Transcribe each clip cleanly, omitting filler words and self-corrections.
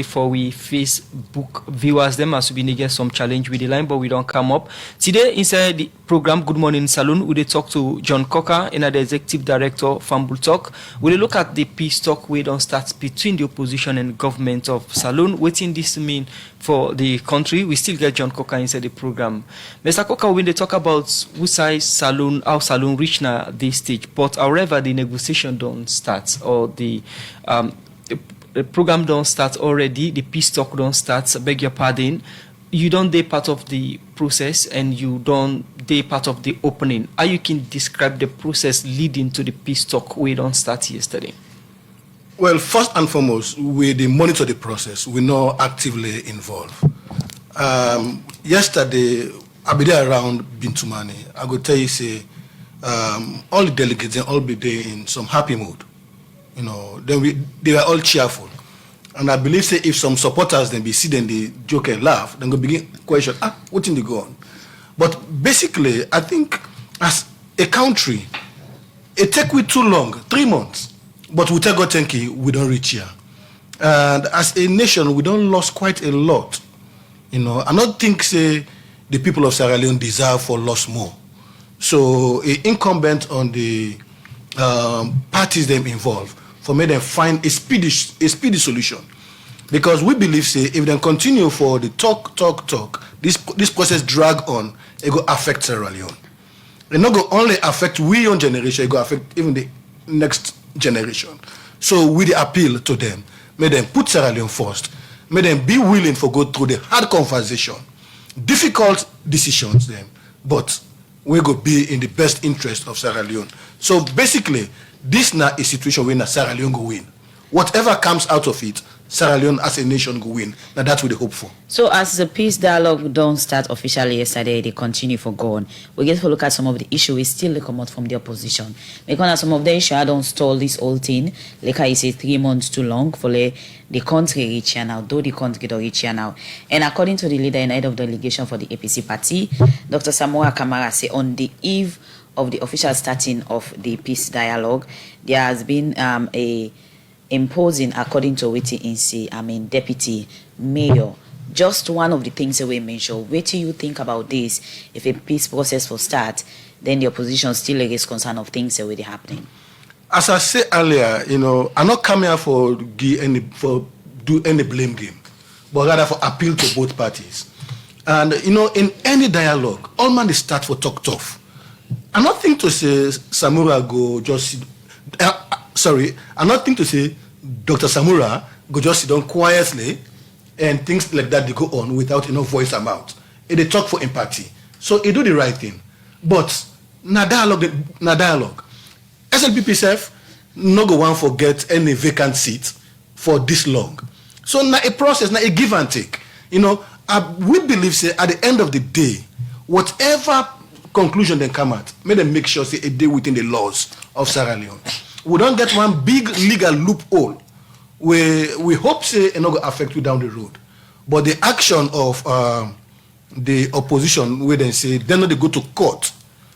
for we Facebook viewers them as we need get some challenge with the line, but we don't come up. Today inside the program Good Morning Salone, we dey talk to John Coker, the executive director Fambul Talk. We look at the peace talk we don't start between the opposition and government of Salone. Waiting this mean for the country. We still get John Coker inside the program. Mr. Coker, when they talk about who size Salone, how Salone reach now this stage, but however the negotiation don't start or the program don't start already, the peace talk don't start, I beg your pardon, you don't be part of the process and you don't be part of the opening. How you can describe the process leading to the peace talk we don't start yesterday? Well, first and foremost, we monitor the process. We're not actively involved. Yesterday, I be there around Bintumani. I could tell you, say, all the delegates, they all be there in some happy mood. You know, they were all cheerful. And I believe, say, if some supporters then be see them, they joke and laugh, then go begin question, what in the go on? But basically, I think as a country, it take we too long, 3 months. But we take God thank you, we don't reach here. And as a nation, we don't lost quite a lot. You know, I don't think, say, the people of Sierra Leone deserve for loss more. So, incumbent on the parties them involved, for me them find a speedy solution, because we believe, say, if they continue for the talk, this process drag on, it go affect Sierra Leone. It not go only affect we own generation, it go affect even the next generation. So we appeal to them, may them put Sierra Leone first, may them be willing for go through the hard conversation, difficult decisions, then, but we go be in the best interest of Sierra Leone. So basically, this now a situation where Sierra Leone go win. Whatever comes out of it, Sierra Leone as a nation go win. Now that's what they hope for. So as the peace dialogue don't start officially yesterday, they continue for gone. We get to look at some of the issues we still come out from the opposition. Because some of the issues don't stall this whole thing. Like I say, 3 months too long for the country reach here now, though the country don't reach here now. And according to the leader and head of delegation for the APC party, Dr. Samora Kamara say on the eve of the official starting of the peace dialogue, there has been a imposing, according to Witi deputy mayor. Just one of the things that we mentioned. What do you think about this? If a peace process will start, then the opposition still is concerned of things that will be happening. As I said earlier, you know, I'm not coming here for do any blame game, but rather for appeal to both parties. And you know, in any dialogue, all man is start for talk tough. I'm not think to say Samura go just I'm not think to say Dr. Samura go just sit down quietly and things like that they go on without enough voice amount. And they talk for empathy. So he do the right thing. But na dialogue. SLPP self no go want forget any vacant seat for this long. So now a process, now a give and take. You know, we believe, say, at the end of the day, whatever conclusion they come at, may them make sure, say, a day within the laws of Sierra Leone. We don't get one big legal loophole where we hope, say, it not going to affect you down the road. But the action of the opposition, where they say, they not they go to court,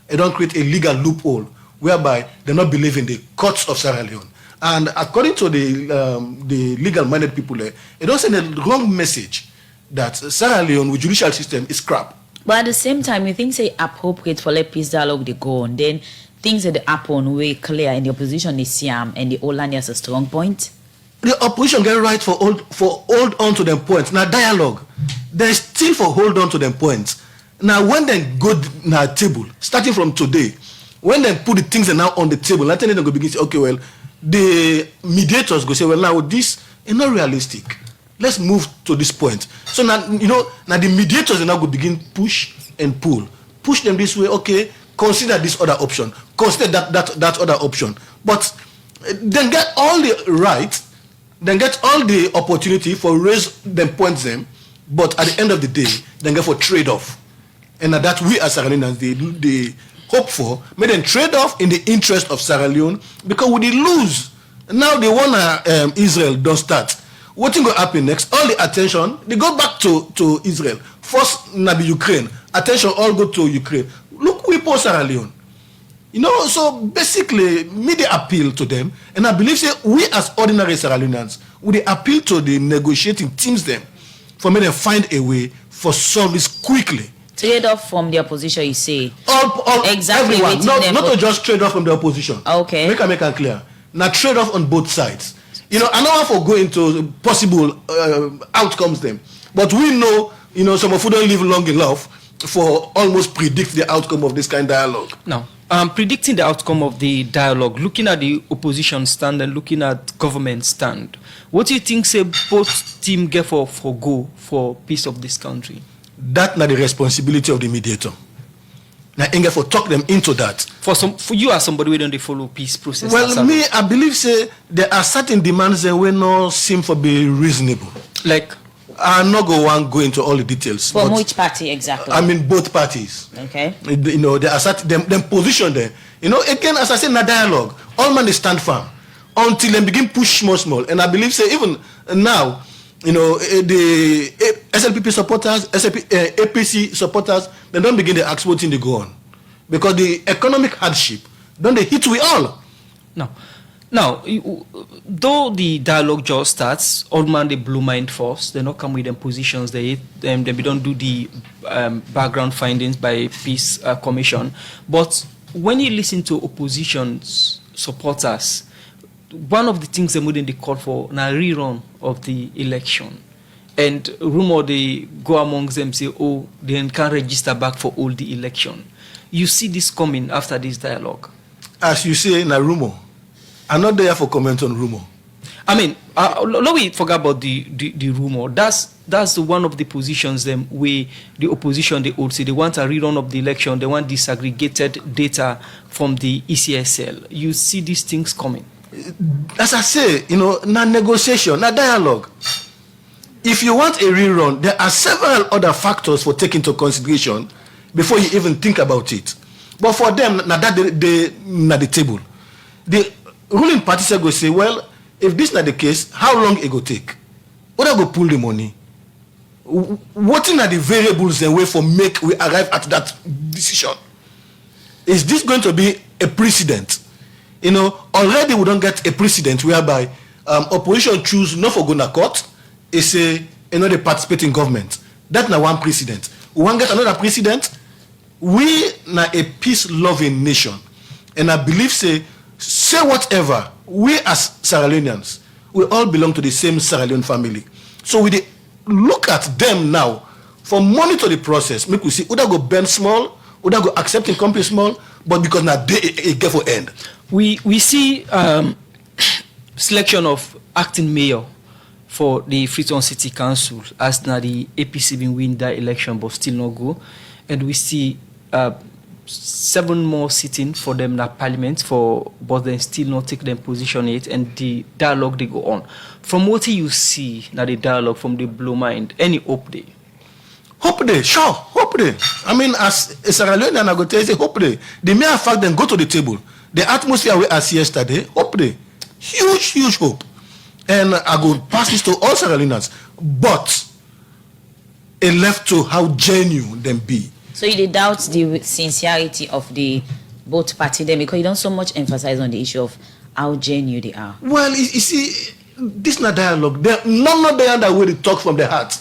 they don't create a legal loophole whereby they not believe in the courts of Sierra Leone. And according to the legal-minded people there, they don't send the wrong message that Sierra Leone with judicial system is crap. But at the same time, we think say appropriate for let peace dialogue they go on. Then things that happen way clear and the opposition is Siam and the whole land has a strong point. The opposition get right for hold on to them points. Now dialogue, they still for hold on to them points. Now when they go na table, starting from today, when they put the things that now on the table, I think they go begin to say, okay, well, the mediators go say, well, now this is not realistic. Let's move to this point. So now, you know, now the mediators are now going to begin push and pull. Push them this way, okay, consider this other option. Consider that other option. But then get all the right, then get all the opportunity for raise them points them, but at the end of the day, then get for trade-off. And that we as Sierra Leoneans, they hope for, make them trade off in the interest of Sierra Leone, because we lose. Now they want Israel don't start. What will happen next? All the attention, they go back to Israel. First, Nabi Ukraine. Attention all go to Ukraine. Look, we poor Sierra Leone. So basically, media appeal to them, and I believe say we as ordinary Sierra Leoneans would appeal to the negotiating teams them for me to find a way for solve this quickly. Trade off from the opposition, you say? All Exactly. everyone, not to just trade off from the opposition. Okay. Make it clear. Now trade off on both sides. I don't want to go into possible outcomes then, but we know, some of you don't live long enough for almost predict the outcome of this kind of dialogue. Now, predicting the outcome of the dialogue, looking at the opposition stand and looking at government stand, what do you think say both team get for go for peace of this country? That's not the responsibility of the mediator. Now, Inge for talk them into that. For you as somebody who don't follow peace process. Well, me, I believe say there are certain demands that will not seem to be reasonable. Like, I'm not going to go into all the details. From which party exactly? I mean both parties. Okay. There are certain them position there. Again, as I said in the dialogue, all man they stand firm until they begin push small. And I believe say even now, the SLPP supporters, APC supporters, they don't begin to ask what thing they go on. Because the economic hardship, don't they hit we all? No. Now, though the dialogue just starts, all man they blue mind first. They not come with them positions. They don't do the background findings by peace commission. But when you listen to opposition's supporters, one of the things they wouldn't call for a rerun of the election, and rumor they go amongst them say, oh, they can't register back for all the election. You see this coming after this dialogue. As you say, na rumor. I'm not there for comment on rumor. I mean, let me forget about the rumor. That's one of the positions them where the opposition they hold say they want a rerun of the election. They want disaggregated data from the ECSL. You see these things coming. As I say, na negotiation, na dialogue. If you want a rerun, there are several other factors for taking into consideration before you even think about it. But for them, na that they na the table. The ruling party go say, well, if this not the case, how long it go take? What I go pull the money? What are the variables and way for make we arrive at that decision? Is this going to be a precedent? Already we don't get a precedent whereby opposition choose not for going to court. It's the participating government. That's not one precedent. We want to get another precedent. We na a peace-loving nation, and I believe say whatever. We as Sierra Leoneans, we all belong to the same Sierra Leone family. So we look at them now for monitor the process. Make we see would I go bend small, would I go accepting company small, but because now they get for end. We see selection of acting mayor for the Freetown City Council as now the APC been win that election but still not go, and we see 7 more sitting for them in parliament but then still not take them position yet, and the dialogue they go on. From what you see now the dialogue from the blue mind, any hope there? Hope day, sure, hope day. I mean, as a Sierra Leonean, I go tell you, say hope day. The mere fact then go to the table, the atmosphere we as yesterday, hope day, huge hope. And I go pass this to all Sierra Leoneans, but it left to how genuine them be. So you doubt the sincerity of the both party then because you don't so much emphasize on the issue of how genuine they are. Well, you see, this is not dialogue. None of them that way they talk from their heart.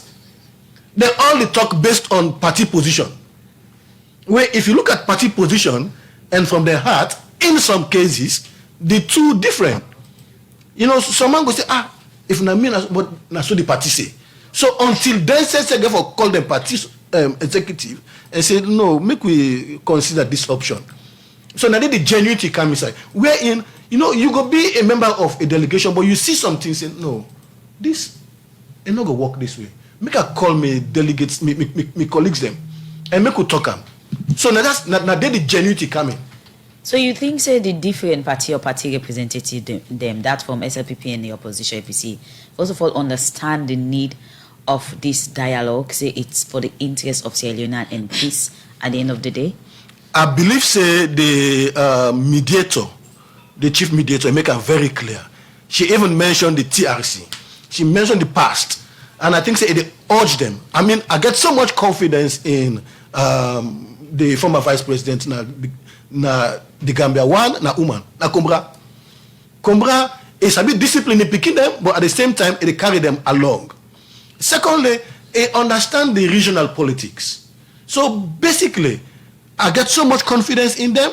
They only talk based on party position. Where if you look at party position and from their heart, in some cases, the two different. Someone go say, if na me, but na so the party say. So until then, say for call them party executive and say no, make we consider this option. So now the genuinity come inside. Wherein you go be a member of a delegation, but you see something say no, this ain't not gonna work this way. Make a call me delegates, me colleagues them, and make we talk them. So now that's now the genuinity coming. So you think say the different party or party representative them that from SLPP and the opposition APC first of all understand the need of this dialogue, say it's for the interest of Sierra Leone and peace at the end of the day? I believe say the mediator, the chief mediator, make it very clear. She even mentioned the TRC. She mentioned the past. And I think say they urge them. I mean, I get so much confidence in the former vice president now, na the Gambia one na woman na Combra is a bit disciplined in picking them, but at the same time it carry them along. Secondly, they understand the regional politics. So basically, I get so much confidence in them.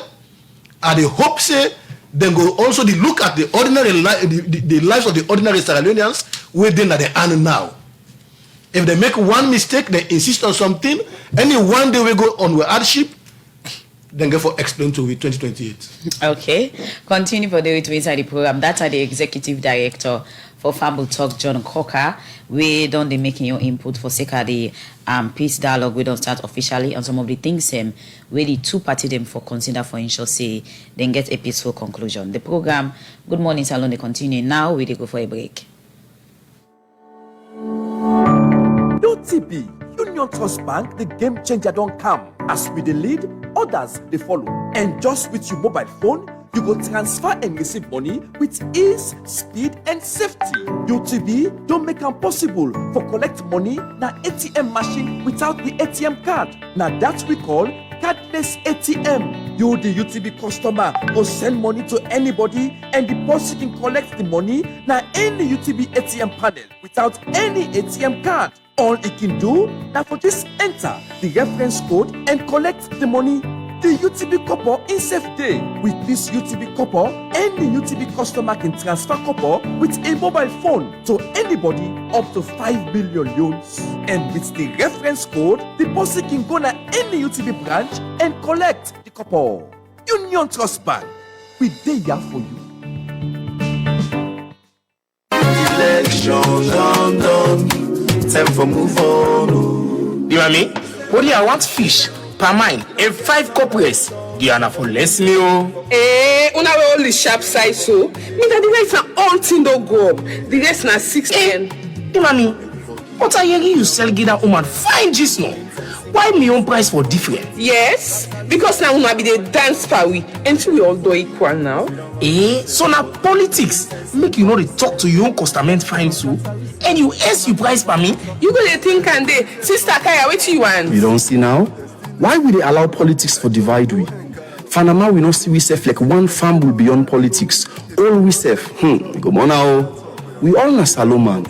I hope say then go also look at the ordinary the lives of the ordinary Sierra Leoneans within that they are now. If they make one mistake, they insist on something. Any one day we go on with hardship, then go for explain to it 2028. Okay. Continue for the way to inside the program. That's the executive director for Fable Talk, John Coker. We don't be making your input for sake of the peace dialogue. We don't start officially on some of the things where the two party them for consider for ensure say then get a peaceful conclusion. The program Good Morning Salone they continue now. We go for a break. UTB Union Trust Bank, the game changer don't come. As we the lead, others they follow. And just with your mobile phone, you go transfer and receive money with ease, speed, and safety. UTB don't make it possible for collect money na ATM machine without the ATM card. Now that we call cardless ATM. You, the UTB customer, go send money to anybody and the person can collect the money na any UTB ATM panel without any ATM card. All it can do now for just enter the reference code and collect the money. The UTB copper in safe day. With this UTB copper, any UTB customer can transfer copper with a mobile phone to anybody up to 5 billion loans. And with the reference code, the person can go to any UTB branch and collect the copper. Union Trust Bank, we there for you. Elections done. Time for move on. You know me? Only I want fish per mine and 5 corporates. Diana for less me una we only sharp size so. Me that the rest na all thing don't go up. The rest na 6 10. You know me? What are you sell get that woman fine just now? Why me own price for different? Yes, because now una be the dance per we until we all do equal now. So now politics make you know they talk to your own customer fine too. And you ask you price for me? You go to think and they sister Kaya what you want? You don't see now? Why will they allow politics for divide we? Fanama we not see we safe like one farm will beyond politics. All we safe. Go on now. We all na Salone.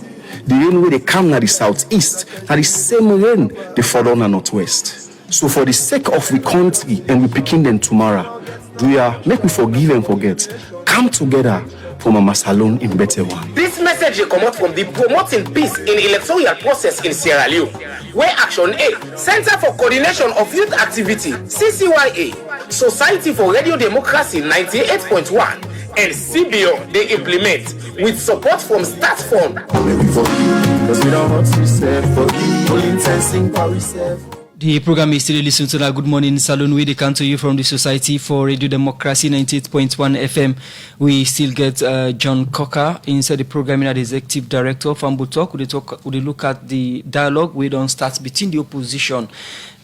The rain where they come na the southeast, na the same rain they fall on the northwest. So for the sake of we country and we picking them tomorrow, we are make we forgive and forget. Come together for Mama Salone in better one. This message will come out from the Promoting Peace in Electoral Process in Sierra Leone, where Action A, Center for Coordination of Youth Activity, CCYA, Society for Radio Democracy 98.1, and CBO they implement with support from Start Fund. The program is still listening to the Good Morning Salone. We come to you from the Society for Radio Democracy 98.1 FM. We still get John Coker inside the program as the Executive Director of Fable Talk. We look at the dialogue we don't start between the opposition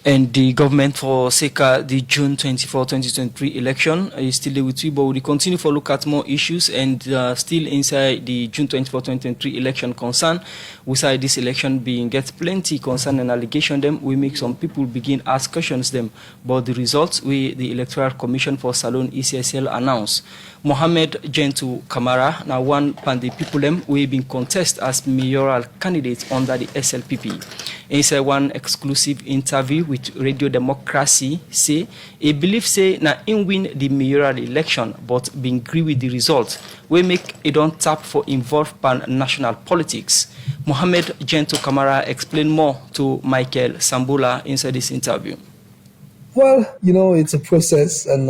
and the government for SECA, the June 24, 2023 election is still there with you, but we continue to look at more issues and still inside the June 24, 2023 election concern. We say this election being get plenty concern and allegation them. We make some people begin ask questions them about the results the Electoral Commission for Salone ECSL announced. Mohammed Gentu Kamara, now one pan the people them we been contest as mayoral candidates under the SLPP. Inside one exclusive interview with Radio Democracy, say he believes say na in win the mayoral election, but being agree with the result. We make it don't tap for involved pan national politics. Mohammed Gentu Kamara explained more to Michael Sambula inside this interview. Well, it's a process, and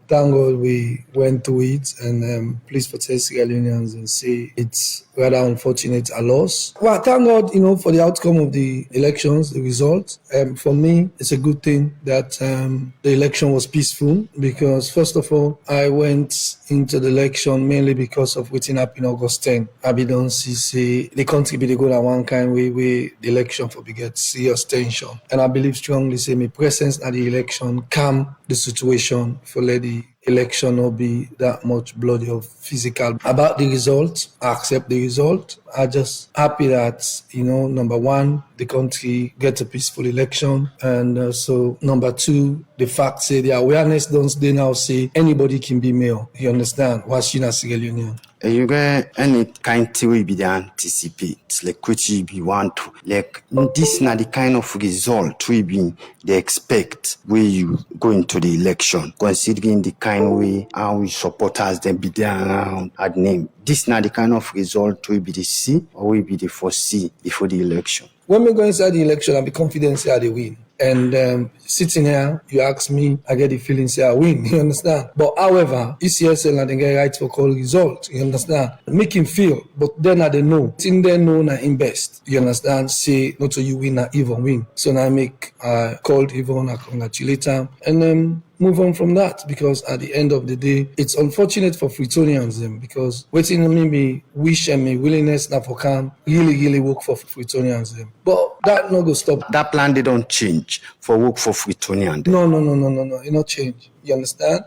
thank God we went through it, and please protest Sierra Leoneans and say it's rather unfortunate a loss. Well, thank God, for the outcome of the elections, the result. For me, it's a good thing that the election was peaceful, because first of all, I went into the election mainly because of what's happened in August 10. I don't see the country be the good at one kind way the election for get serious tension. And I believe strongly say my presence at the election calm the situation for let the election will be that much bloody or physical. About the result, I accept the result. I'm just happy that, number one, the country gets a peaceful election. And so, number two, the fact say the awareness they now say anybody can be mayor. You understand? What's in a Sierra Leone? You get any kind theory be anticipate, like which you be want to, like this not the kind of result we be they expect where you go into the election, considering the kind way how supporters them be there around at name. This not the kind of result we be the see or we be the foresee before the election. When we go inside the election, I be confident say they win. And sitting here, you ask me, I get the feeling say I win. You understand? But however, ECSL and they get right for call result. You understand? Make him feel, but then I don't know. In there know na invest. You understand? Say not so you win, na even win. So now I make called even, I congratulate him, and then move on from that, because at the end of the day, it's unfortunate for Freetonians because waiting on me wish and me willingness now for can really work for Freetonians but that no go stop. That plan they don't change for work for Freetonians. No, it not change. You understand?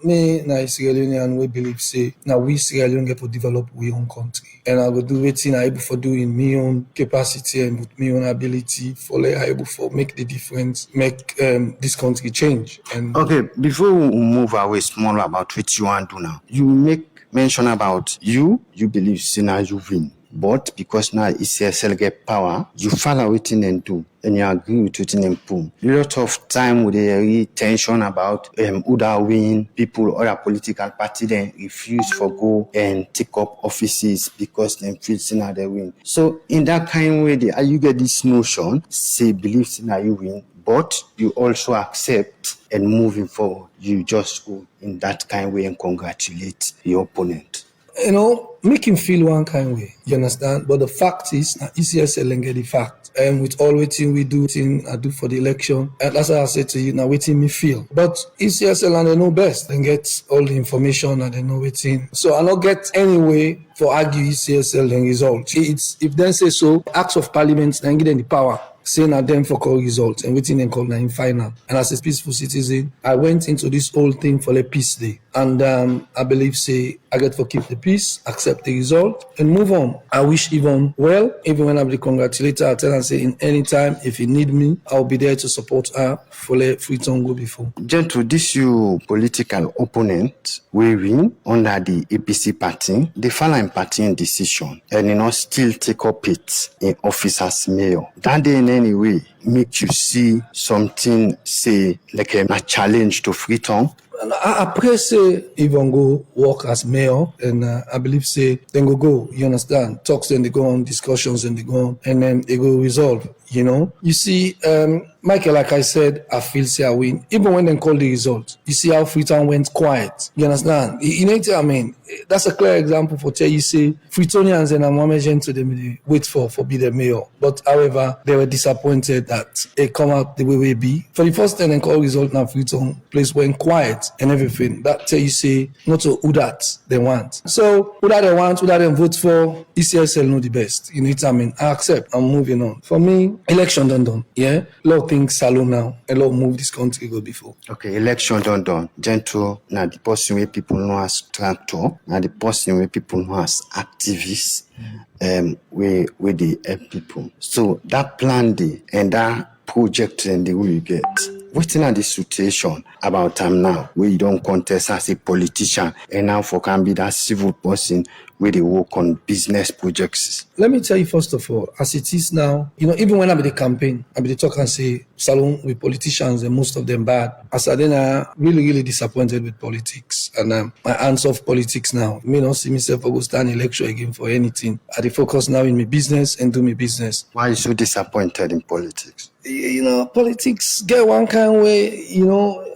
Me na Sierra Leonean we believe say now we Sierra Leone get to develop we own country, and I go do wetin I able for do in my own capacity and with my own ability for I able for make the difference, make this country change. And okay, before we move away small about what you want to do now, you make mention about you believe say now you win. But because now ECSL get power, you follow what and do, and you agree with what and boom. A lot of time with the tension about who that win, people or a political party then refuse for go and take up offices because they feel now they win. So in that kind of way, you get this notion, say believe now you win, but you also accept and moving forward, you just go in that kind of way and congratulate your opponent. Make him feel one kind of way, you understand? But the fact is, ECSL and get the fact. And with all waiting we do, thing I do for the election, and that's why I said to you, now waiting me feel. But ECSL and they know best and get all the information and they know waiting. So I not get any way for argue ECSL and result. It's if they say so, acts of parliament, then give them the power. Saying at them for call results and waiting and call now in final. And as a peaceful citizen, I went into this whole thing for a peace day. And I believe say I get to keep the peace, accept the result, and move on. I wish even well, even when I'm the congratulator, I tell and say in any time, if you need me, I'll be there to support her for let Freeton go before. Gentle, this your political opponent we win under the APC party, the following party in decision, and still take up it in office as mayor. That day in any way make you see something say like a challenge to Freeton? I pray say even go work as mayor, and I believe say then go. You understand? Talks then they go on, discussions and they go on, and then they go resolve. You see, Michael, like I said, I feel say I win. Even when they call the result, you see how Freetown went quiet. You understand? That's a clear example for tell you say Freetonians and I'm to them wait for be the mayor. But however, they were disappointed that it come out the way we be. For the first time they call result now Freetown place went quiet and everything. That tell you say not to who that they want. So who that they want, who that they vote for, ECSL know the best. I accept. I'm moving on. For me, election done. Yeah? A lot of things Salone now. A lot of move this country go before. Okay, election done. Gentle, now the person where people know as tractor, now the person where people know as activists, where they help people. So that plan day and that project and the way you get. What's in the situation about time now where you don't contest as a politician and now for can be that civil person where they work on business projects? Let me tell you first of all, as it is now, even when I be the campaign, I be the talk and say Salone with politicians and most of them bad. As I then I'm really disappointed with politics and my hands off politics now. Me not see myself go stand election again for anything. I focus now in my business and do my business. Why are you so disappointed in politics? Politics get one kind of way,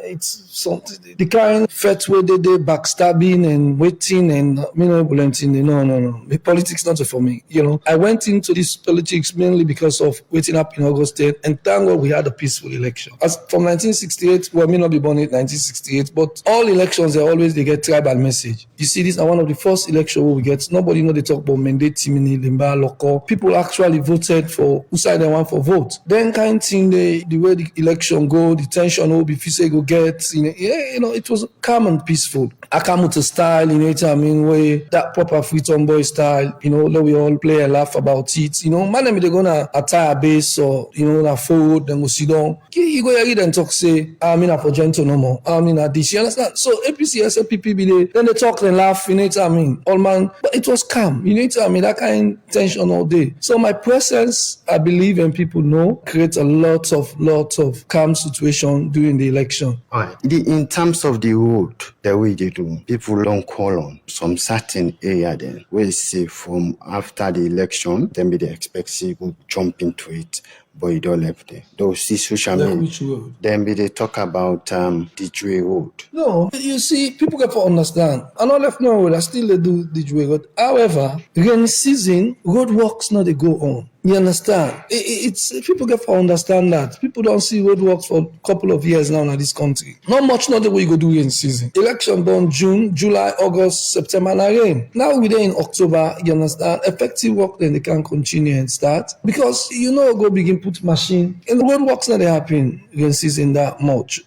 it's something, the kind fat way they backstabbing and waiting and no. The politics not for me, I went into this politics mainly because of waiting up in August 10th, and thank God we had a peaceful election. As from 1968, well, I may not be born in 1968, but all elections, they get tribal message. You see, this is one of the first elections we get. Nobody know they talk about mandate, Timini, Limba, Loco. People actually voted for who side they want for vote. Then kind thing, the way the election go, the tension will be, if you say go get get, it was calm and peaceful. Akamuta style, way that proper Freetown boy style, let we all play and laugh about it. Man, they're gonna attire base or, na forward, then go sit down. You go read and talk, say, I'm in a for gentle no more. I'm in a this, you understand? So APC, SLPP, be there, then they talk and laugh, all man, but it was calm, that kind of tension all day. So my presence, I believe, and people know, creates a lot of calm situation during the election. All right. In terms of the road, the way they do, people don't call on some certain area then, where say from after the election, then they expect say go jump into it, but you don't left there. Those see social media. Which road? Then they talk about the Jue road. No, you see, people get to understand. I not left no road, I still they do the Jue road. However, rainy season, road works not they go on. You understand? It's people get to understand that. People don't see roadworks for a couple of years now in this country. Not much, not the way you go do in season. Election done June, July, August, September, and rain. Now we're in October, you understand? Effective work then they can continue and start. Because go begin put machine. And the roadworks not they happen in season that much.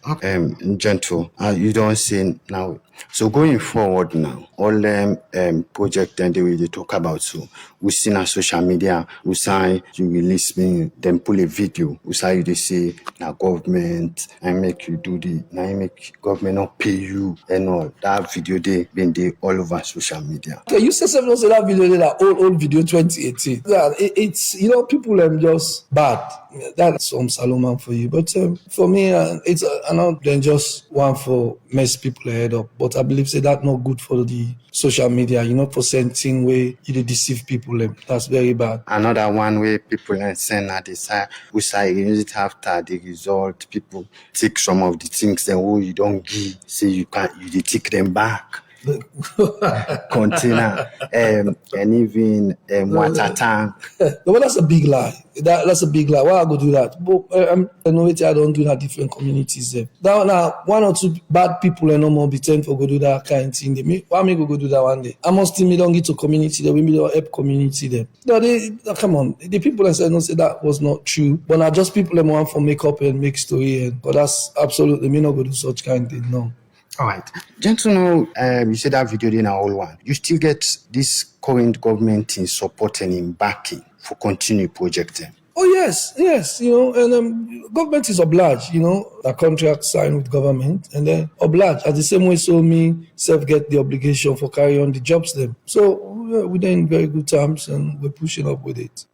Gentle, you don't see now. So going forward now, all them project and the way they talk about, so we see on social media, we say you release me, then pull a video, we say they say now government and make you do now make government not pay you and all that video they been there all over social media. Okay, you said something say that video that old video 2018. That it's people just bad. That's some Salone for you, but for me it's not then just one for mess people head up. But I believe say that not good for the social media, for sending way you deceive people. That's very bad. Another one way people send at this we say use it after the result. People take some of the things then you don't give, say you take them back. Container and even water tank. Well, that's a big lie. That's a big lie. Why I go do that? But I know I don't do that different communities there. Now one or two bad people and no more pretend for go do that kind of thing. Why me go do that one day? I must still me don't get to community there. We me don't help community there. No, come on. The people that said no say that was not true. But now just people that want for make up and make story but that's absolutely me not go do such kind of thing. No. All right. Gentlemen, you said that video in our old one. You still get this current government in supporting in backing for continue projecting. Oh, yes. And government is obliged, a contract signed with government and then obliged. At the same way, so me self get the obligation for carry on the jobs them. So we're in very good terms and we're pushing up with it.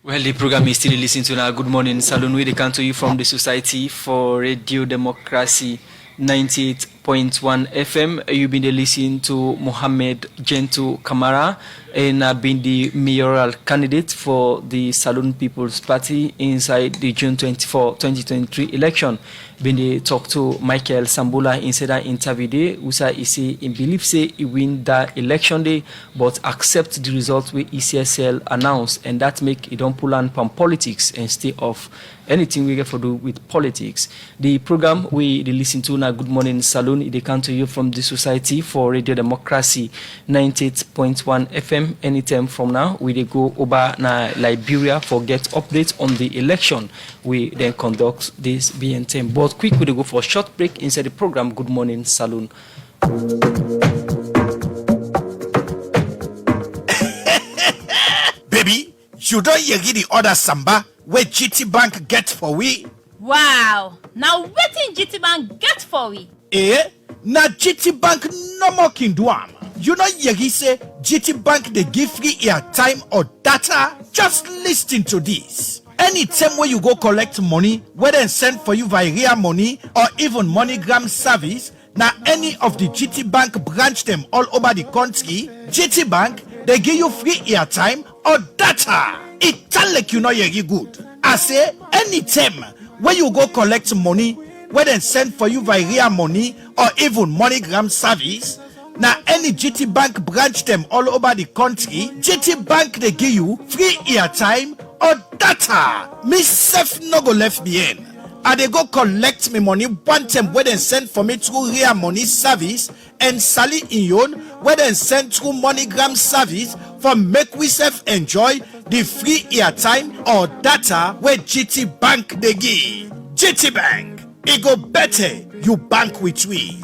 Well, the program is still listening to now. Good morning, Salone. We come to you from the Society for Radio Democracy 98.1 FM. You've been listening to Mohammed Gentle Kamara and been the mayoral candidate for the Salone People's Party inside the June 24, 2023 election. Been they talk to Michael Sambula inside that interview day, Usa say he believes he win that election day, but accept the result with ECSL announced, and that make it don't pull on from politics and stay off anything we get for do with politics. The program we listen to now, Good Morning Salone, they come to you from the Society for Radio Democracy 98.1 FM. Anytime from now, we go over na Liberia for get updates on the election. We then conduct this BNTM. But quick, we go for a short break inside the program. Good Morning Salone. Baby, you don't hear the other samba where GT Bank get for we? Wow! Now wetin GT Bank get for we? Na GT Bank no more can do am. You know Yegi say GT Bank they give free airtime or data? Just listen to this. Anytime where you go collect money, whether send for you via money or even MoneyGram service, now any of the GT Bank branch them all over the country, GT Bank they give you free airtime or data. It tell like you know Yegi good. I say anytime where you go collect money, whether send for you via money or even MoneyGram service, now any GT Bank branch them all over the country, GT Bank they give you free airtime or data. Me self no go left behind. I they go collect me money one time where they send for me through real money service and Sally Ion where they send through MoneyGram service for make we self enjoy the free airtime or data where GT Bank dey give. GT Bank, it go better, you bank with we.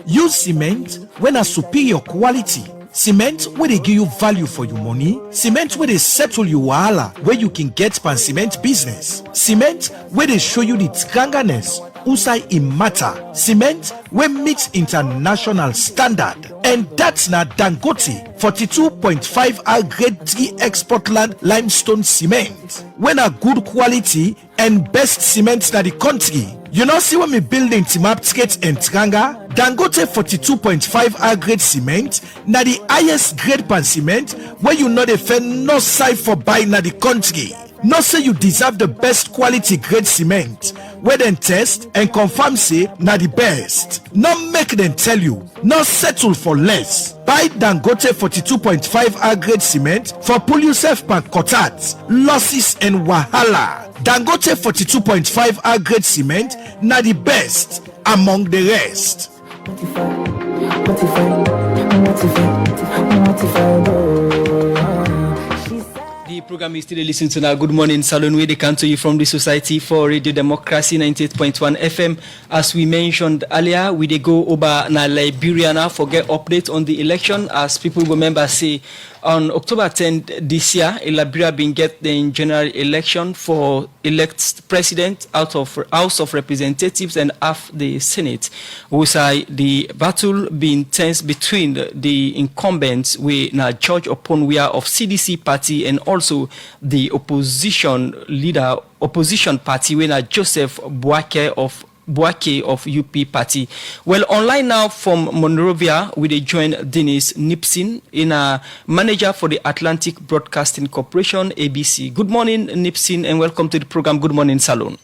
Use cement when a superior quality. Cement where they give you value for your money. Cement where they settle your wahala where you can get pan cement business. Cement where they show you the strangeness usai in matter. Cement where meets international standard. And that's na Dangote 42.5R grade 3 export land limestone cement. When a good quality and best cement na the country. You know, see when me building Timap Ticket and Tranga, Dangote 42.5R grade cement, na the highest grade pan cement where you know the fan no side for buy na the country. No say you deserve the best quality grade cement, where then test and confirm say na the best. No make them tell you, no settle for less. Buy Dangote 42.5R grade cement for pull yourself pan kotat, losses and wahala. Dangote 42.5R grade cement na the best among the rest. The program is still listening to now. Good morning, Salone. We come to you from the Society for Radio Democracy 98.1 FM. As we mentioned earlier, we dey go over na Liberia now for get update on the election. As people remember, say on October 10th this year, Liberia been get the general election for elect president out of House of Representatives and half the Senate. We say the battle been tense between the incumbents with na George Oponwia of CDC party and also the opposition party when Joseph Boake of UP party. Well, online now from Monrovia, we dey join Dennis Nipson, a manager for the Atlantic Broadcasting Corporation, ABC. Good morning, Nipson, and welcome to the program. Good morning, Salone.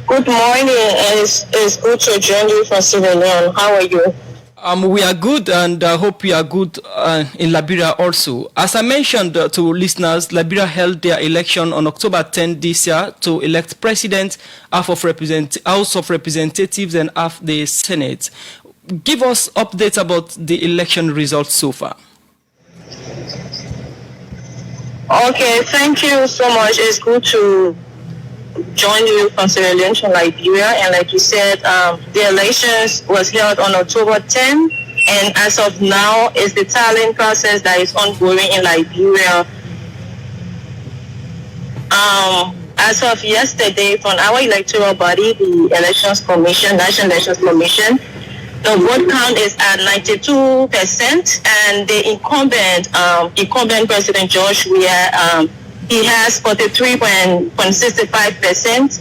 Good morning, and it's good to join you from Sierra Leone. How are you? We are good, and I hope you are good in Liberia also. As I mentioned to listeners, Liberia held their election on October 10 this year to elect president, half of House of Representatives and half the Senate. Give us updates about the election results so far. Okay, thank you so much. It's good to join you from Sierra Leone to Liberia, and like you said, the elections was held on October 10, and as of now, it's the tallying process that is ongoing in Liberia. As of yesterday, from our electoral body, the Elections Commission, National Elections Commission, the vote count is at 92%, and the incumbent President George Weah, he has 43.65%,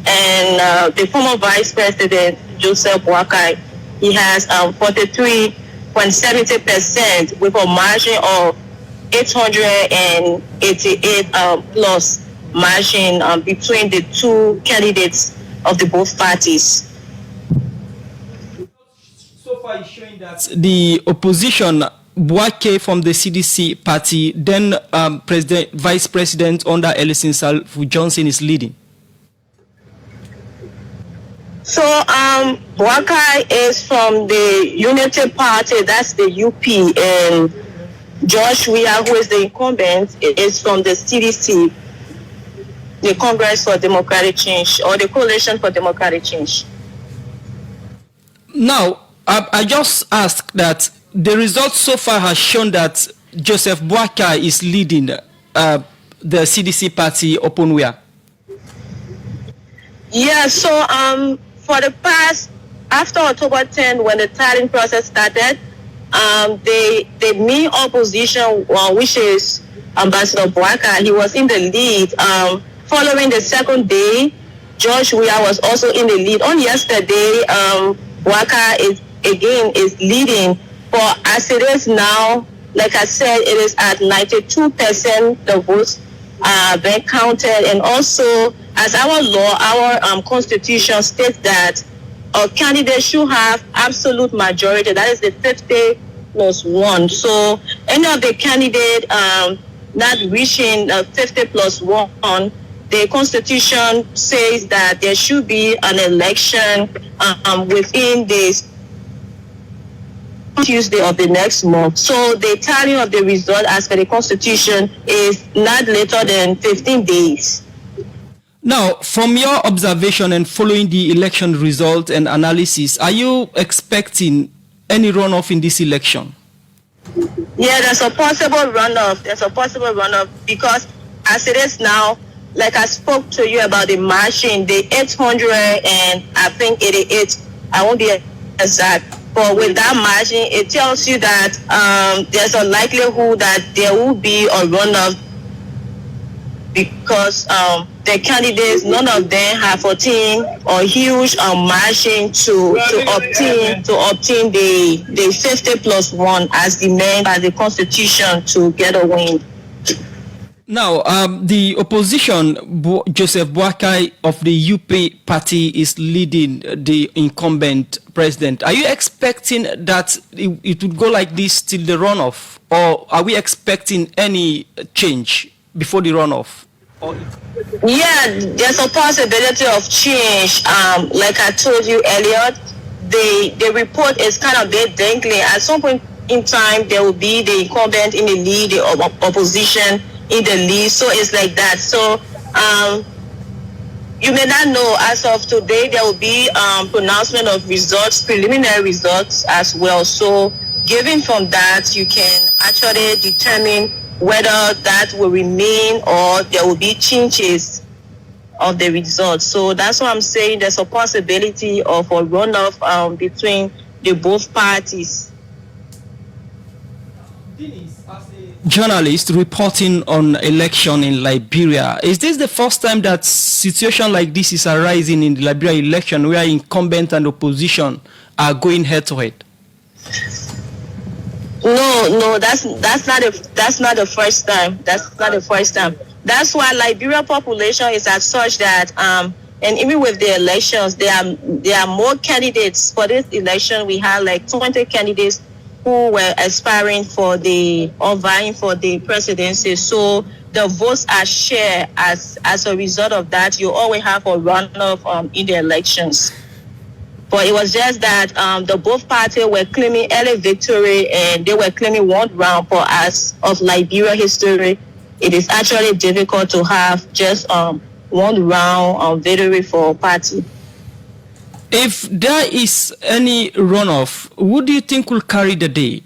and the former Vice President Joseph Boakai, he has 43.70% with a margin of 888 plus margin between the two candidates of the both parties. So far, it's showing that the opposition, Boake from the CDC party, then Vice President under Ellison Salfu Johnson is leading. So Boakai is from the Unity Party, that's the UP, and George Weah, who is the incumbent, is from the CDC, the Congress for Democratic Change, or the Coalition for Democratic Change. Now, I just asked that the results so far has shown that Joseph Boakai is leading the CDC party Oponwia. Yeah, so for the past, after October 10, when the tallying process started, the main opposition, which is Ambassador Boakai, he was in the lead. Following the second day, George Weah was also in the lead. On yesterday, Boakai is leading. But as it is now, like I said, it is at 92% the votes are being counted. And also, as our law, our constitution states that a candidate should have absolute majority. That is the 50 plus 1. So any of the candidate not reaching 50 plus 1, the constitution says that there should be an election within the Tuesday of the next month. So the tallying of the result as per the constitution is not later than 15 days. Now, from your observation and following the election result and analysis, are you expecting any runoff in this election? Yeah, there's a possible runoff. Because as it is now, like I spoke to you about the margin, the 800 and I think 88, I won't be exact, but with that margin, it tells you that there's a likelihood that there will be a runoff because the candidates, none of them have obtained a huge margin to obtain the 50+1 as demanded by the constitution to get a win. Now, the opposition, Joseph Boakai of the UP party, is leading the incumbent president. Are you expecting that it would go like this till the runoff, or are we expecting any change before the runoff? Yeah, there's a possibility of change. Like I told you earlier, the report is kind of a bit dangling. At some point in time, there will be the incumbent in the lead, the opposition in the lead. So it's like that. So you may not know as of today, there will be pronouncement of results, preliminary results as well. So given from that, you can actually determine whether that will remain or there will be changes of the results. So that's what I'm saying. There's a possibility of a runoff between the both parties. Journalist reporting on election in Liberia. Is this the first time that situation like this is arising in the Liberia election where incumbent and opposition are going head to head? No, that's not the first time. That's why Liberia population is as such that and even with the elections, there are more candidates for this election. We had like 20 candidates who were aspiring for vying for the presidency. So the votes are shared as a result of that. You always have a runoff in the elections. But it was just that the both parties were claiming early victory and they were claiming one round. But as of Liberia history, it is actually difficult to have just one round victory for a party. If there is any runoff, who do you think will carry the day?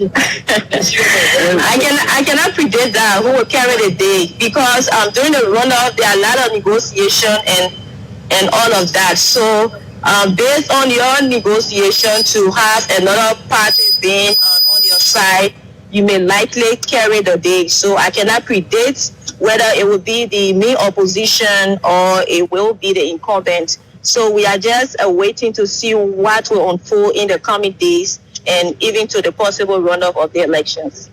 I cannot predict that who will carry the day because during the runoff there are a lot of negotiation and all of that. So based on your negotiation to have another party being on your side, you may likely carry the day. So I cannot predict whether it will be the main opposition or it will be the incumbent. So we are just waiting to see what will unfold in the coming days and even to the possible runoff of the elections.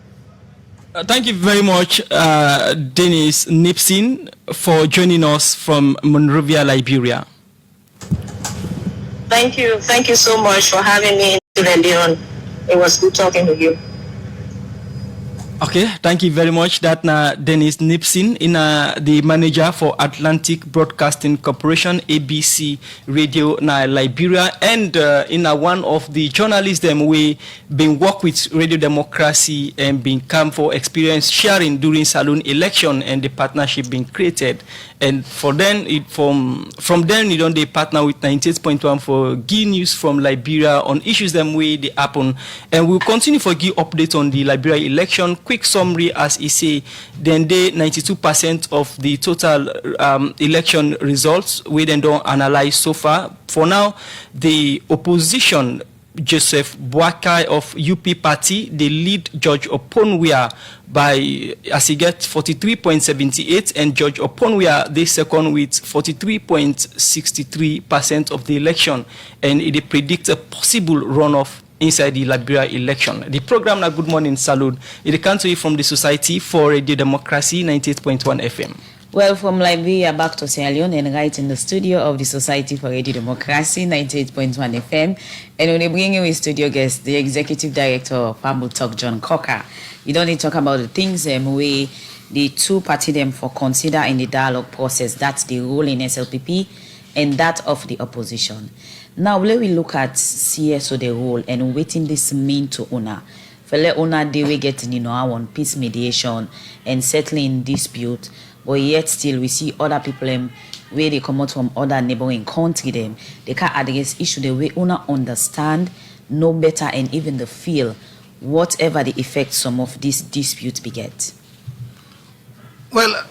Thank you very much, Dennis Nipson, for joining us from Monrovia, Liberia. Thank you. Thank you so much for having me in Leone. It was good talking to you. Okay, thank you very much. That Dennis Nipson, the manager for Atlantic Broadcasting Corporation, ABC Radio na Liberia, and one of the journalists them we been work with Radio Democracy and been come for experience sharing during Salone election and the partnership being created. And for then, from then, they partner with 98.1 for give news from Liberia on issues them way they happen. And we'll continue for give update on the Liberia election. Quick summary as he say, then they 92% of the total election results we then don't analyze so far. For now, the opposition, Joseph Boakai of UP party, they lead George Oponwia by as he get 43.78 and George Oponwia they second with 43.63% of the election, and it predicts a possible runoff inside the Liberia election. The program na Good Morning Salone. It comes to you from the Society for Radio Democracy 98.1 FM. Well, from Liberia back to Sierra Leone and right in the studio of the Society for Radio Democracy 98.1 FM. And when they bring you in studio guest, the Executive Director of Famble Talk, John Cocker. You don't need to talk about the things we the two party them for consider in the dialogue process. That's the role in SLPP and that of the opposition. Now let we look at CSO the role and waiting this mean to owner. For let owner they will get on peace mediation and settling dispute, but yet still we see other people where they come out from other neighboring country them. They can address issue the way owner understand, know better and even the feel whatever the effect some of this dispute beget. Well,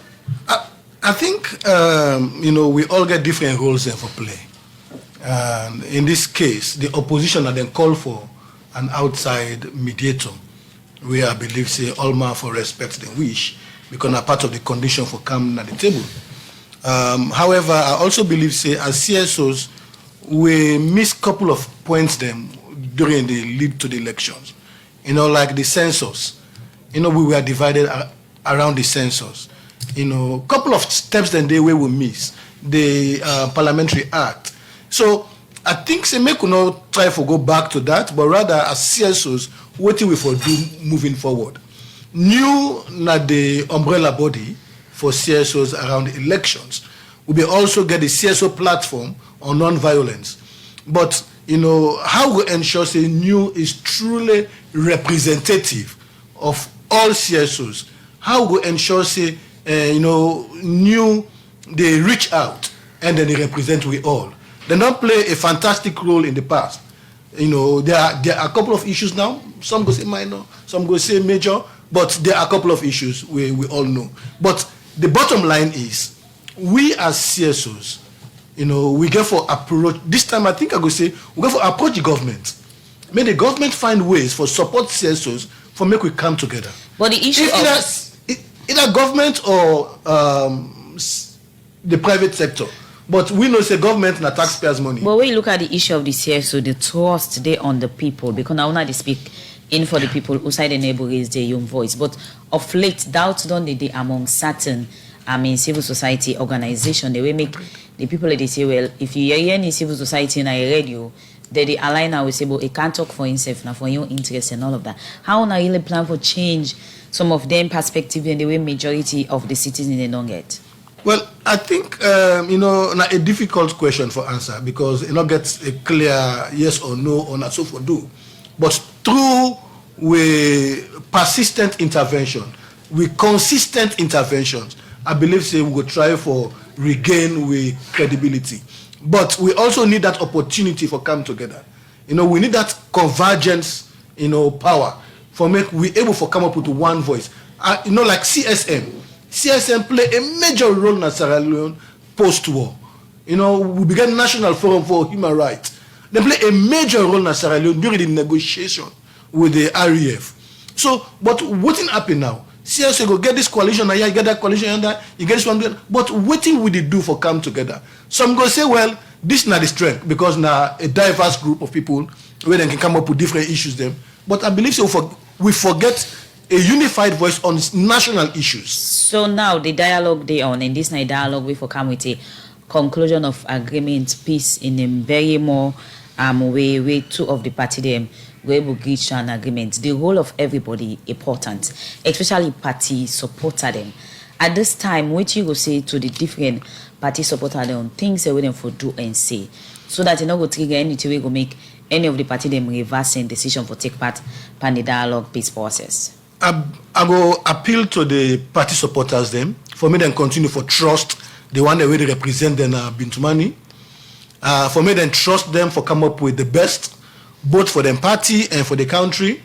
I think, we all get different roles there for play. And in this case, the opposition are then called for an outside mediator, where I believe, say, all man for respect they wish, because a part of the condition for coming at the table. However, I also believe, say, as CSOs, we miss a couple of points them during the lead to the elections. Like the census. We were divided around the census. A couple of steps then they will miss. The Parliamentary Act. So I think say make we not try to go back to that, but rather as CSOs, what we for do moving forward. New na the umbrella body for CSOs around elections. We will also get the CSO platform on non-violence. But how we ensure say new is truly representative of all CSOs. How we ensure say new they reach out and then they represent we all. They don't play a fantastic role in the past. There are a couple of issues now. Some go say minor, some go say major, but there are a couple of issues we all know. But the bottom line is, we as CSOs, we get for approach. This time I think I go say we get for approach the government. May the government find ways for support CSOs for make we come together. But the issue either government or the private sector. But we know say government and taxpayers' money. But when you look at the issue of the CSO, the trust they on the people, because now they speak in for the people who side the neighbor raise their own voice. But of late, doubts don't they among certain civil society organization, they will make the people they say, well, if you hear any civil society in a radio, they align now with say, but it can't talk for himself now for your interest and all of that. How now really plan for change some of them perspective and the way majority of the citizens they don't get? Well, I think, a difficult question for answer because it not gets a clear yes or no or not so for do. But through with persistent intervention, with consistent interventions, I believe say we will try for regain with credibility. But we also need that opportunity for come together. We need that convergence, power for make we able for come up with one voice. Like CSM. CSM play a major role in Sierra Leone post-war. We began National Forum for Human Rights. They play a major role in Sierra Leone during the negotiation with the REF. So, but what happened now? CSO go get this coalition, and you get that coalition, and that you get this one. But what will they do for come together? Some go say, well, this is not the strength because now a diverse group of people where they can come up with different issues. Them, but I believe so. We forget a unified voice on national issues. So now the dialogue they on, and this night dialogue we for come with a conclusion of agreement, peace in a very more way two of the party them we will reach an agreement. The role of everybody important, especially party supporter them. At this time, what you will say to the different party supporter them things they will for do and say, so that you know go trigger anything we go make any of the party them reverse in decision for take part in the dialogue peace process. I go appeal to the party supporters them for me then continue for trust the one that will represent them Bintumani. For me then trust them for come up with the best both for them party and for the country,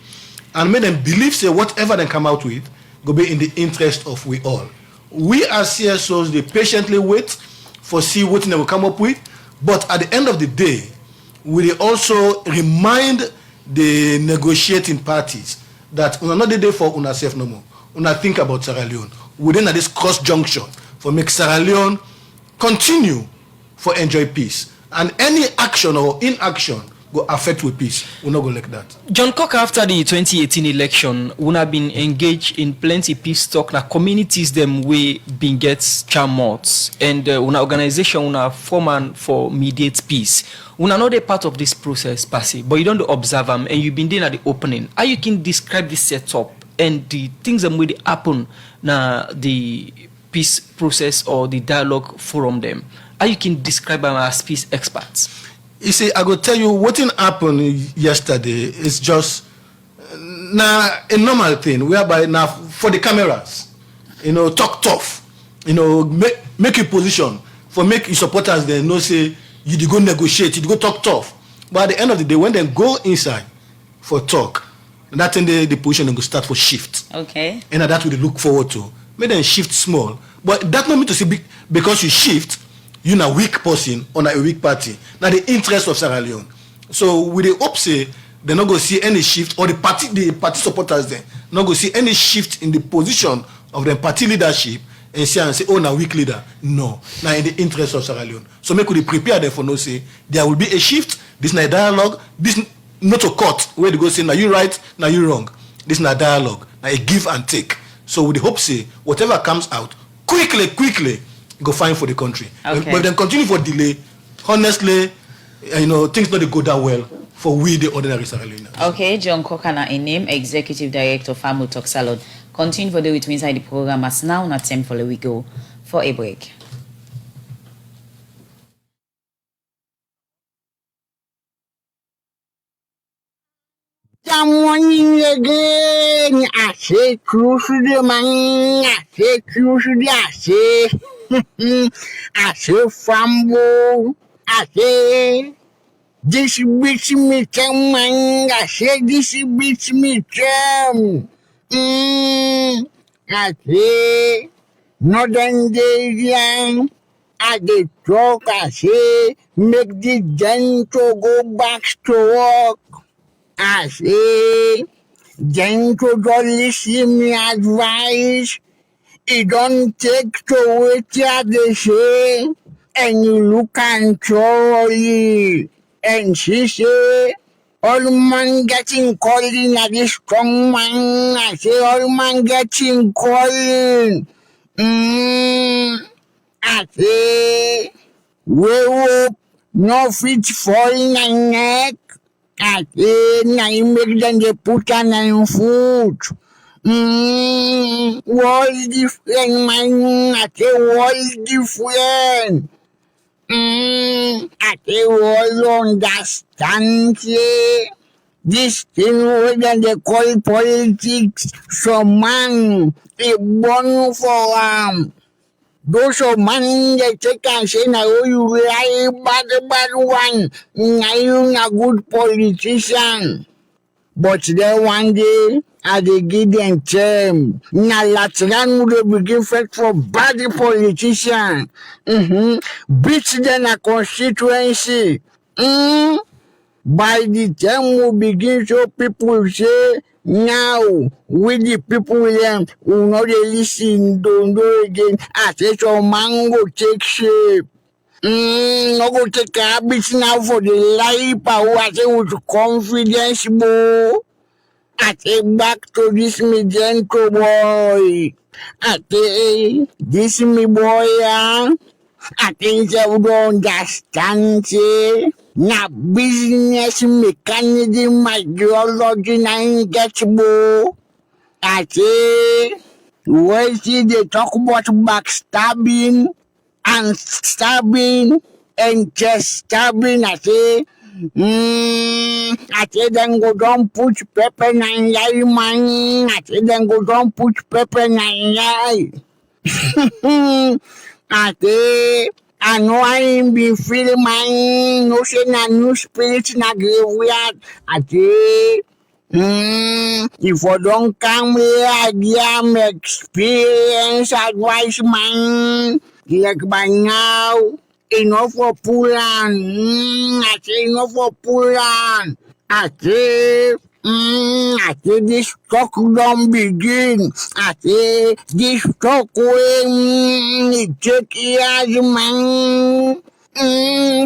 and make them believe say whatever they come out with go be in the interest of we all. We as CSOs they patiently wait for see what they will come up with, but at the end of the day we also remind the negotiating parties that we are not the day for una safe no more. Una think about Sierra Leone. Within this cross junction for make Sierra Leone continue for enjoy peace. And any action or inaction go affect with peace. We're not going like that. John Cocker, after the 2018 election, we have been engaged in plenty peace talk. Now communities them we been get chamots and una organization una form for mediate peace. Una not a part of this process, Pasi, but you don't observe them and you've been there at the opening. How you can describe this setup and the things that will happen na the peace process or the dialogue forum them. How you can describe them as peace experts? You see, I go tell you what happened yesterday is just now a normal thing whereby now for the cameras, talk tough, make your position for make your supporters they know say you dey go negotiate, you dey go talk tough. But at the end of the day, when they go inside for talk, that thing the position they go start for shift. Okay. And that we look forward to. Make them shift small. But that not mean to say because you shift, you're a weak person or a weak party. Now the interest of Sierra Leone. So we the hope say they're not going to see any shift, or the party supporters there not going to see any shift in the position of the party leadership and say, oh, now weak leader. No, now in the interest of Sierra Leone. So make we prepare them for no say there will be a shift. This is a dialogue. This not a court where they go say now you right, now you wrong. This is a dialogue, now a give and take. So we hope say whatever comes out quickly go find for the country. Okay. But then continue for delay. Honestly, things not go that well for we the ordinary Sierra Leoneans. Okay, John Kokana, a name Executive Director Family Talk Salone. Continue for the with me inside the program as now not time for we go for a break. Morning again. I say cruise to the man. I say cruise to the I say fambo. I say this beats me time man. I say this beats me time. I say northern days. I dey talk. I say make the den to go back to work. I say, then to go listen me advice. It don't take to wait till they say, and you look and thoroughly. And she say, all man getting calling at this strong man. I say, all man getting calling. I say, way up, no fit fall in my neck. I say, now you make them they put on in food. What's different, man? I say, what's different? I say, what understand, say, this thing where they call politics, so man, a born for those of man they take and say, now you lie bad one, now you a good politician. But then one day, I dey give them term. Now Latran would begin fight for bad politician. Beat them a constituency. By the time we begin so people say, now with the people them who know they listen, don't do again. I say so mango take shape. No go take a habit now for the life I say with confidence, bro. I say back to this me gentle boy. I say this me boy, I think they would understand, say. Now business mechanism, ideology, na get bo. I say, where see they talk about backstabbing and stabbing and just stabbing. I say, then go down put pepper in eye, man. I say, then go down put pepper in eye. I say, I know I ain't been feeling my no say na new spirit na graveyard. I say, if I don't come here, I give experience advice, man. Like by now, enough for Pulan. I say enough for Pulan. I say this talk don't begin. I say this talk when it take years, man.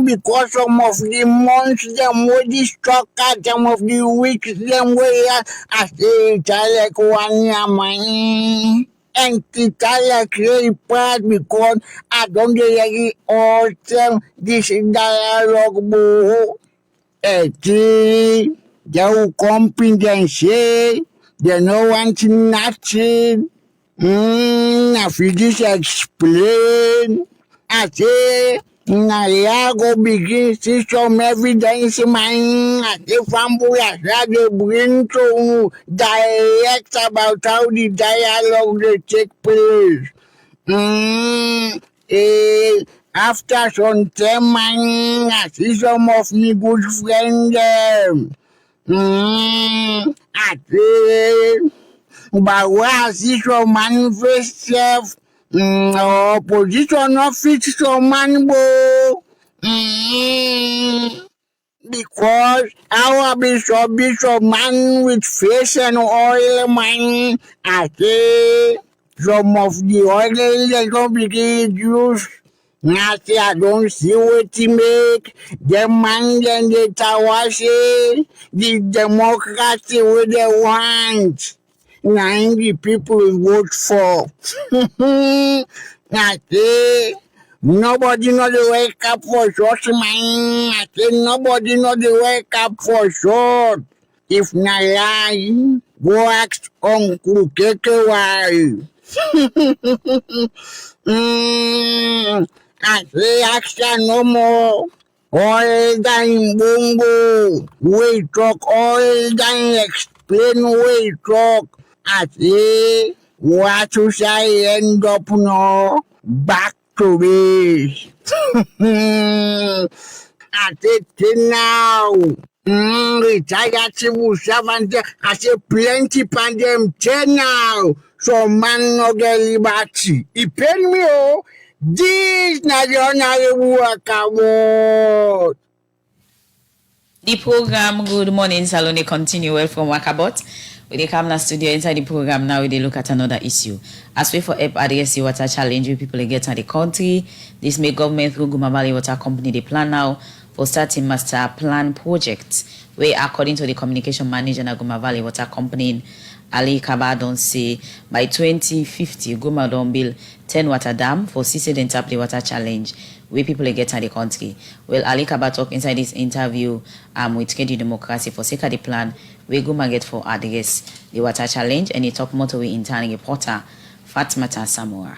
Because some of the months them where this talk at, some of the weeks them where I say it's like 1 year, man. And it's like really bad because I don't get all them this dialogue, boo. They will competence, They no want nothing. If you just explain, I say, now I go begin see some evidence, man. I say, Fambula, they bring to direct about how the dialogue they take place. After some time, man, I see some of me good friends. I say, but where I see some manifest self, opposition of fit some man, because our bishop man with face and oil man, I say some of the oil they don't begin use. I say I don't see what he make. The man then the tower say the democracy what they want. 90 people will vote for. I say nobody know the wake up for short, man. I say nobody know the wake up for short. If not lie, go ask Uncle Keke why. I say action no more. All time bongo. We talk all time explain we talk. I say what to say end up now. Back to this. I say now. Retired civil servant. I say plenty pandem now. So man no get liberty. He paid me oh. This na the honorable Wakabot. The program Good Morning Salone continue well from Wakabot. We dey come na studio inside the program now we dey look at another issue. As we for help address the water challenge we people get in the country, this make government through Guma Valley Water Company they plan now for starting master plan projects where according to the communication manager na Guma Valley Water Company Ali Kaba don't say by 2050 Guma don build 10 water dam for CC and tap the water challenge where people get in the country. Well, Ali Kaba talk inside this interview with KD Democracy for sake of the plan where Guma get for address the water challenge and he talk more to internal reporter Fatmata Samora.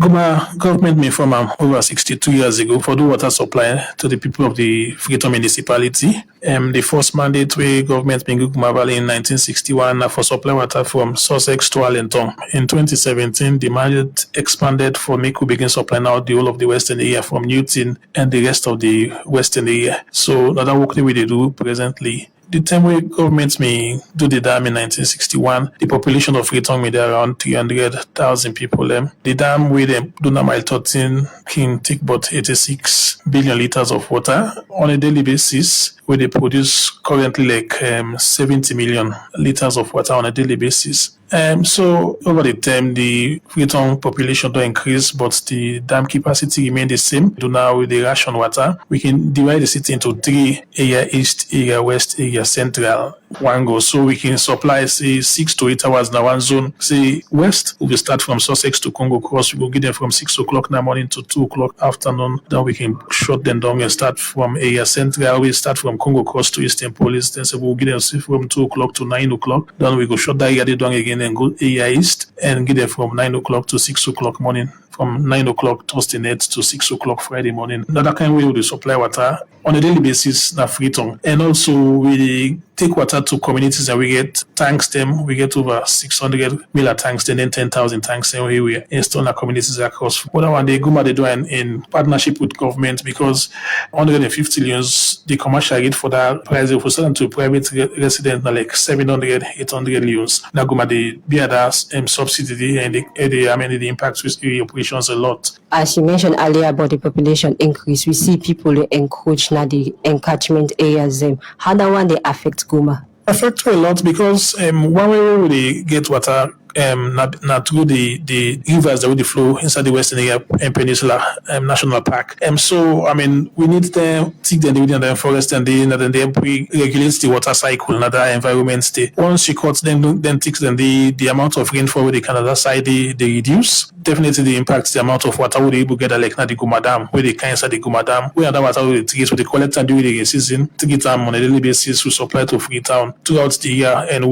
Goma government may form over 62 years ago for the water supply to the people of the Freetown municipality. The first mandate where government being Guma Valley in 1961 for supply water from Sussex to Allentown. In 2017, the mandate expanded for make we begin supplying out the whole of the western area from Newton and the rest of the western area. So that work that we do presently. The time when government may do the dam in 1961, the population of Freetown may be around 300,000 people. The dam with them do now mile 13 can take about 86 billion liters of water on a daily basis, where they produce currently like 70 million liters of water on a daily basis. So over the time, the Freetown population don't increase, but the dam capacity remain the same. Do now with the ration water, we can divide the city into 3 area: east, area west, area central. One go, so we can supply say 6 to 8 hours now one zone. Say west, we will start from Sussex to Congo Cross. We will get them from 6 o'clock in the morning to 2 o'clock afternoon. Then we can shut them down and start from area central. We start from Congo Cross to Eastern Police. Then so we'll get them from 2 o'clock to 9 o'clock. Then we go shut that area down again and go area east and get them from 9 o'clock to 6 o'clock morning. From 9 o'clock Thursday night to 6 o'clock Friday morning. Another kind way we supply water on a daily basis na Freetown. And also we take water to communities and we get tanks them. We get over 600 miller tanks and then 10,000 tanks and we install our communities across. What one day Guma they do in partnership with government because 150 millions the commercial rate for that price if we sell them to private residents like 700, 800 millions. Now Guma they bear that subsidy and the impact with area operations a lot. As you mentioned earlier about the population increase, we see people encroach na the encatchment areas. How that one they affect Guma? Affect a lot because one way we get water not through the rivers that will flow inside the Western area and Peninsula National Park. So I mean, we need to take the within forest and then they regulate the water cycle and other environments. Once you cut them, then takes them the amount of rainfall with the Canada side they reduce. Definitely the impacts the amount of water we able to get like na the Guma Dam, where they can inside the Guma Dam, where other water we take it with the collector during the season, take it on a daily basis to supply to Freetown throughout the year and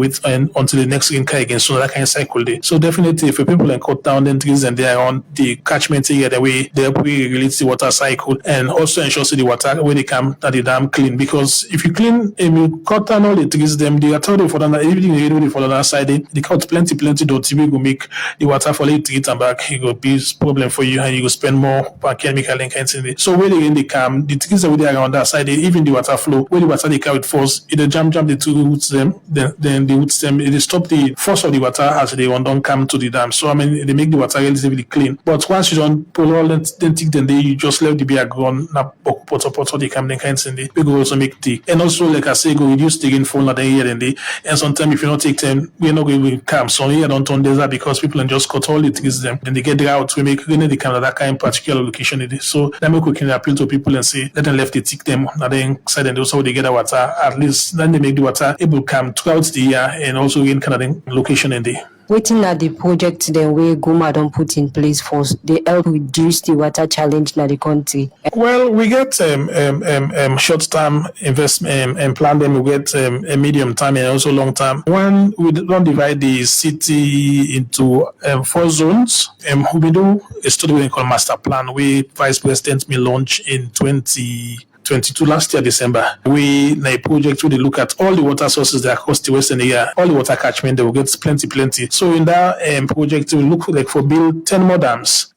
until the next rain come again. So that kind of cycle day. So definitely if people can cut down the trees and they are on the catchment area, the way they regulate the water cycle and also ensure the water when they come that the dam clean. Because if you clean, if you cut down all the trees, them the water for everything they do for the other side, they cut plenty dirty. We go make the water for it and back. It will be a problem for you, and you will spend more on chemical and kinds of things. So when they in the come, the trees that we are around that side, even the water flow, when the water they carry it force, it jump the two roots them, then the roots them, it stop the force of the water as they don't come to the dam. So I mean they make the water relatively clean. But once you don't pull all then take them, you just let the beer grown na pot they come then kinds of things. We go also make tea. And also like I say, go reduce the rainfall not here and day. And sometimes if you don't take them, we're not going to come. So here don't turn desert because people just cut all the trees them. Then they get drought. We make really the kind of that kind of particular location it is. So then we can appeal to people and say, let them left it take them. Now then side and also they get the water. At least then they make the water able to come throughout the year and also in kind of location in there. Waiting at the project the way Guma don't put in place for they help reduce the water challenge in the country. Well, we get short-term investment and plan them. We get a medium-term and also long-term. One, we don't divide the city into 4 zones. We do a study we call master plan. We Vice President may launch in 2022 last year December. We in a project where they look at all the water sources that across the Western area, all the water catchment, they will get plenty. So in that project, we look like for build 10 more dams.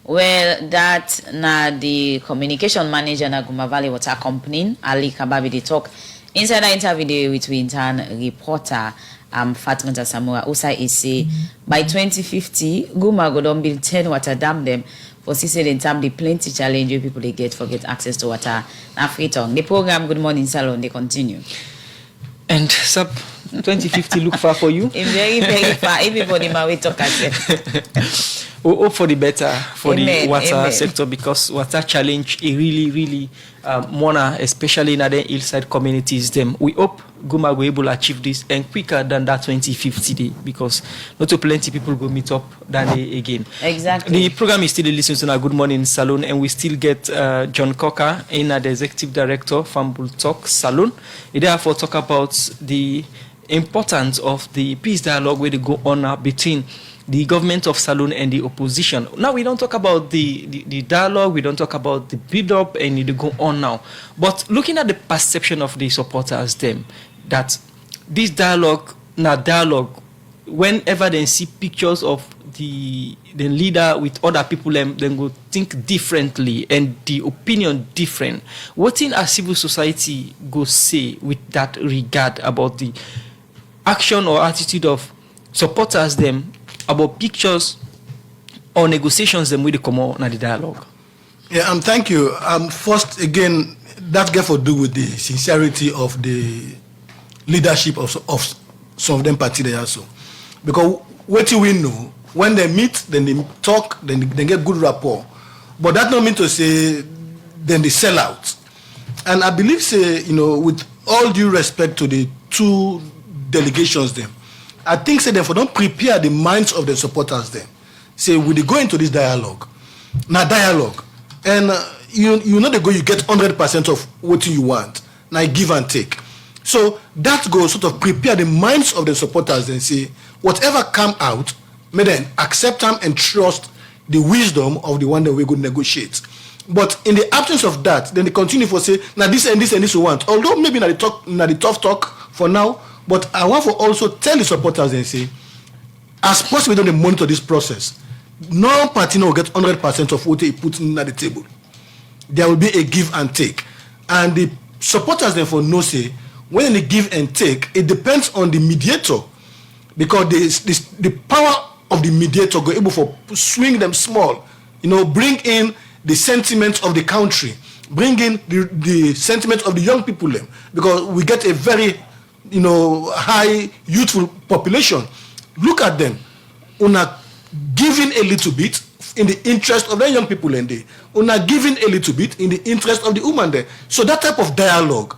Well, that na the communication manager na Guma Valley Water Company, Ali Kababi, they talk inside the interview with we intern reporter Fatima Samura Usa is say by 2050 Guma go don build 10 water dam them. For CC in time the plenty challenge where people they get access to water. Now Freetown. The program Good Morning Salone they continue. And sub 2050 look far for you? Very, very far. Everybody my way talk at We hope for the better for the water Amen. sector because water challenge is really more especially in the hillside communities. Them we hope Guma will able to achieve this and quicker than that 2050 day because not too plenty people go meet up that day again. Exactly. The program is still listening to our Good Morning Salone and we still get John Cocker in the executive director Fambul Talk Salone. He therefore talk about the importance of the peace dialogue where they go on between the government of Salone and the opposition. Now we don't talk about the dialogue, we don't talk about the build-up and it go on now. But looking at the perception of the supporters, them, that this dialogue, whenever they see pictures of the leader with other people, then go think differently and the opinion different. What in a civil society go say with that regard about the action or attitude of supporters them about pictures or negotiations them with the common and the dialogue? Yeah, thank you. First, again, that got to do with the sincerity of the leadership of some of them party there also. Because what do we know? When they meet, then they talk, then they get good rapport. But that don't mean to say then they sell out. And I believe, say, with all due respect to the 2 delegations them, I think say therefore don't prepare the minds of the supporters then. Say will they go into this dialogue? Now dialogue. And you know they go you get 100% of what you want. Now give and take. So that goes sort of prepare the minds of the supporters and say whatever come out, may then accept them and trust the wisdom of the one that we're going to negotiate. But in the absence of that, then they continue for say, now this and this and this we want. Although maybe not the tough talk for now, but I want to also tell the supporters and say, as possible, we don't monitor this process. No party will get 100% of what they put in at the table. There will be a give and take. And the supporters therefore know say, when they give and take, it depends on the mediator. Because the power of the mediator go able to swing them small. Bring in the sentiment of the country. Bring in the sentiment of the young people. Because we get a very high youthful population. look at them. Una giving a little bit in the interest of the young people in there. Una giving a little bit in the interest of the woman there. So that type of dialogue,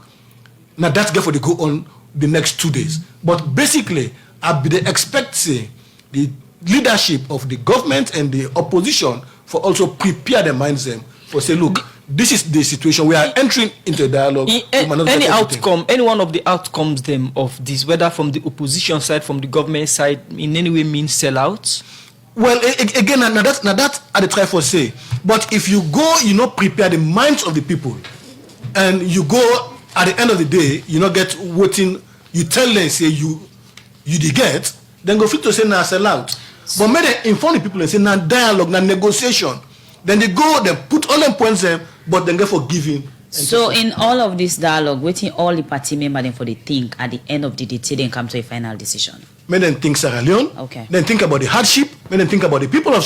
now that's going to go on the next 2 days. But basically, I be expect say the leadership of the government and the opposition for also prepare their minds them for say, look, this is the situation. We are entering into a dialogue. Any outcome, any one of the outcomes them of this, whether from the opposition side, from the government side, in any way means sellouts? Well, again, now that I try for say. But if you go, prepare the minds of the people, and you go at the end of the day, get voting. You tell them say you did get, then go fit to say now sellout. But may they inform the people and say now dialogue, now negotiation. Then they go, they put all them points there, but then get forgiving. So in all of this dialogue, waiting all the party members for the think at the end of the day, till they come to a final decision. May then think Sierra Leone. Okay. Then think about the hardship. May then think about the people of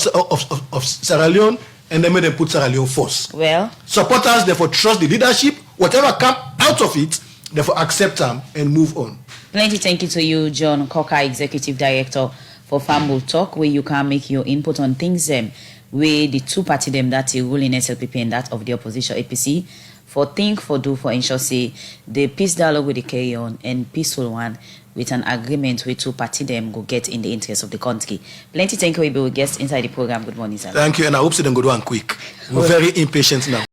Sierra Leone, and then may then put Sierra Leone first. Well, supporters therefore trust the leadership. Whatever come out of it, therefore accept them and move on. Plenty thank you to you, John Cocker, Executive Director for Fambul Talk, where you can make your input on things where the two party them that are ruling SLPP and that of the opposition APC for think, for do, for ensure say the peace dialogue with the carry on and peaceful one with an agreement where two party them go get in the interest of the country. Plenty thank you, we will guest inside the program. Good morning, sir. Thank you, and I hope so them go do one quick. We're very impatient now.